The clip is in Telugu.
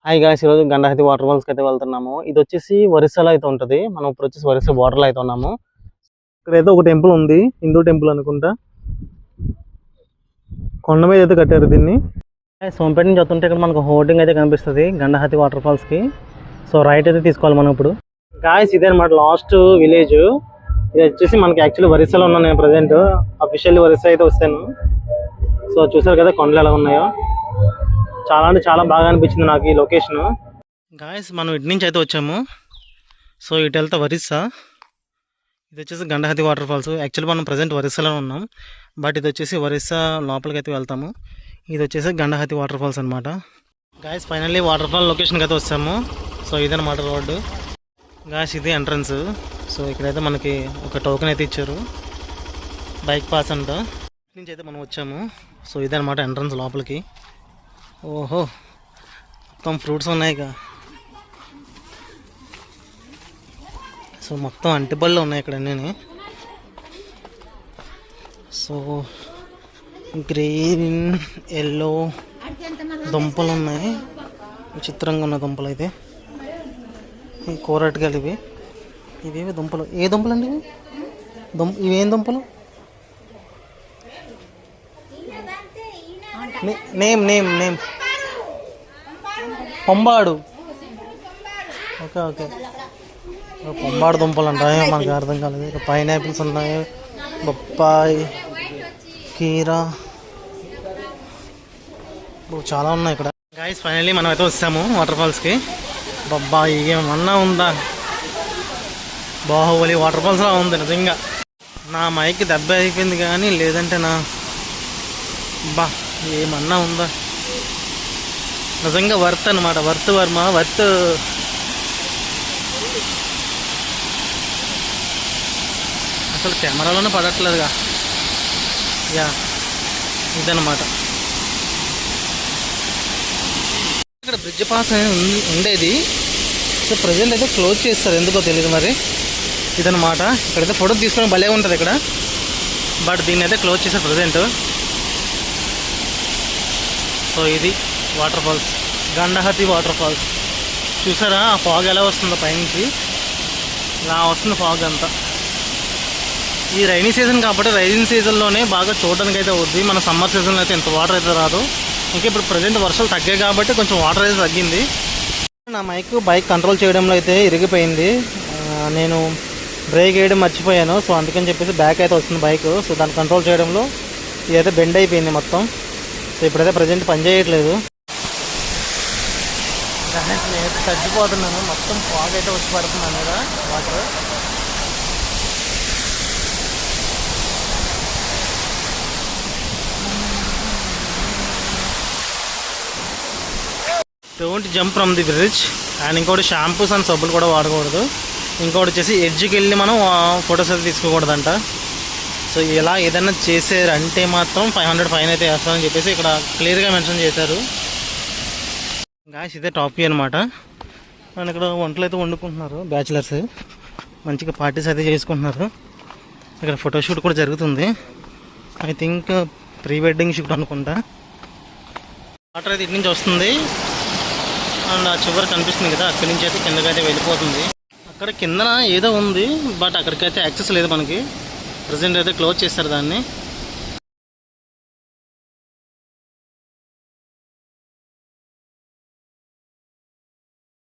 హాయ్ గాయ్స్, ఈరోజు గండహతి వాటర్ ఫాల్స్కి అయితే వెళ్తున్నాము. ఇది వచ్చేసి ఒరిస్సాలో అయితే ఉంటుంది. మనం ఇప్పుడు వచ్చేసి ఒరిస్సా బార్డర్లో అయితే ఉన్నాము. ఇక్కడైతే ఒక టెంపుల్ ఉంది, హిందూ టెంపుల్ అనుకుంటా. కొండ మీద అయితే కట్టారు దీన్ని. సోంపేట నుంచి వస్తుంటే ఇక్కడ మనకు హోర్డింగ్ అయితే కనిపిస్తుంది గండహతి వాటర్ ఫాల్స్కి. సో రైట్ అయితే తీసుకోవాలి మనం ఇప్పుడు. గాయ్స్, ఇదే అనమాట లాస్ట్ విలేజ్. ఇది వచ్చేసి మనకి యాక్చువల్లీ ఒరిస్సాలో ఉన్నాను నేను ప్రజెంట్. అఫీషియల్లీ ఒరిస్సా అయితే వస్తాను. సో చూసారు కదా కొండలు ఎలా ఉన్నాయో. చాలా అంటే చాలా బాగా అనిపించింది నాకు ఈ లొకేషన్. గాయస్, మనం ఇటు నుంచి అయితే వచ్చాము. సో ఇటు వెళ్తే ఒరిస్సా. ఇది వచ్చేసి గండహతి వాటర్ ఫాల్స్. యాక్చువల్లీ మనం ప్రజెంట్ ఒరిస్సాలో ఉన్నాం, బట్ ఇది వచ్చేసి ఒరిస్సా లోపలికి అయితే వెళ్తాము. ఇది వచ్చేసి గండహతి వాటర్ ఫాల్స్ అనమాట. గాయస్, ఫైనల్లీ వాటర్ ఫాల్ లొకేషన్కి అయితే వచ్చాము. సో ఇదనమాట రోడ్డు. గాయస్, ఇది ఎంట్రన్స్. సో ఇక్కడైతే మనకి ఒక టోకెన్ అయితే ఇచ్చారు, బైక్ పాస్ అంట. నుంచి అయితే మనం వచ్చాము. సో ఇదనమాట ఎంట్రన్స్ లోపలికి. ఓహో, మొత్తం ఫ్రూట్స్ ఉన్నాయిగా. సో మొత్తం అంటిబళ్ళు ఉన్నాయి ఇక్కడ అన్నీ. సో గ్రీన్, ఎల్లో దుంపలు ఉన్నాయి, విచిత్రంగా ఉన్న దుంపలు అయితే. ఈ కూరటికాయలు ఇవి. ఇవేవి దుంపలు? ఏ దుంపలు అండి ఇవి? ఇవేం దుంపలు? నేమ్ నేమ్ నేమ్ పొంబాడు. ఓకే ఓకే, పొంబాడు దుంపలు అంటాయి, మనకు అర్థం కాలేదు. ఇక పైనాపిల్స్ ఉన్నాయి, బొప్పాయి, కీరా, చాలా ఉన్నాయి ఇక్కడ. గాయస్, ఫైనల్లీ మనం అయితే వచ్చాము వాటర్ ఫాల్స్కి. బొబ్బాయి ఏమన్నా ఉందా? బాహుబలి వాటర్ ఫాల్స్లో ఉంది నిజంగా. నా మైక్ దెబ్బ అయిపోయింది కానీ లేదంటే నా బా ఏమన్నా ఉందా? నిజంగా వర్త్ అనమాట. Worth Varma worth. అసలు కెమెరాలోనే పడట్లేదుగా. యా, ఇదనమాట. ఇక్కడ బ్రిడ్జ్ పాస్ ఉండేది. సో ప్రజెంట్ అయితే క్లోజ్ చేస్తారు, ఎందుకో తెలియదు మరి. ఇదనమాట. ఇక్కడైతే ఫోటో తీసుకొని భలే ఉంటుంది ఇక్కడ, బట్ దీన్ని అయితే క్లోజ్ చేస్తారు ప్రజెంట్. సో ఇది వాటర్ ఫాల్స్, గండహతి వాటర్ ఫాల్స్. చూసారా ఆ ఫాగ్ ఎలా వస్తుందో పైనుంచి? ఇలా వస్తుంది ఫాగ్ అంతా. ఈ రైనీ సీజన్ కాబట్టి రైనీ సీజన్లోనే బాగా చూడడానికి అయితే అవుద్ది. మన సమ్మర్ సీజన్లో అయితే ఇంత వాటర్ అయితే రాదు. ఇంకా ఇప్పుడు ప్రజెంట్ వర్షాలు తగ్గాయి కాబట్టి కొంచెం వాటర్ అయితే తగ్గింది. నా బైక్ కంట్రోల్ చేయడంలో అయితే ఇరిగిపోయింది. నేను బ్రేక్ వేయడం మర్చిపోయాను. సో అందుకని చెప్పేసి బ్యాక్ అయితే వస్తుంది బైక్. సో దాన్ని కంట్రోల్ చేయడంలో ఇదైతే బెండ్ అయిపోయింది మొత్తం. సో ఇప్పుడైతే ప్రజెంట్ పని చేయట్లేదు. నేనైతే తగ్గిపోతున్నాను, మొత్తం ఫాగ్ అయితే వచ్చి పడుతున్నాను కదా water. Don't jump from the bridge. And ఇంకోటి షాంపూస్ అండ్ సబ్బులు కూడా వాడకూడదు. ఇంకోటి వచ్చేసి ఎడ్జ్కి వెళ్ళి మనం ఫొటోస్ అయితే తీసుకోకూడదంట. సో ఇలా ఏదైనా చేసారంటే మాత్రం 500 ఫైన్ అయితే వేస్తామని చెప్పేసి ఇక్కడ క్లియర్గా మెన్షన్ చేశారు. గాయస్, ఇదే టాప్ వ్యూ అనమాట. అండ్ ఇక్కడ వంటలు అయితే వండుకుంటున్నారు బ్యాచిలర్స్, మంచిగా పార్టీస్ అయితే చేసుకుంటున్నారు. ఇక్కడ ఫోటోషూట్ కూడా జరుగుతుంది. I think pre wedding shoot అనుకుంటా. వాటర్ అయితే ఇటు నుంచి వస్తుంది అండ్ ఆ చివరి కనిపిస్తుంది కదా, అక్కడి నుంచి అయితే కిందకైతే వెళ్ళిపోతుంది. అక్కడ కిందన ఏదో ఉంది, బట్ అక్కడికైతే యాక్సెస్ లేదు మనకి. ప్రజెంట్ అయితే క్లోజ్ చేస్తారు దాన్ని.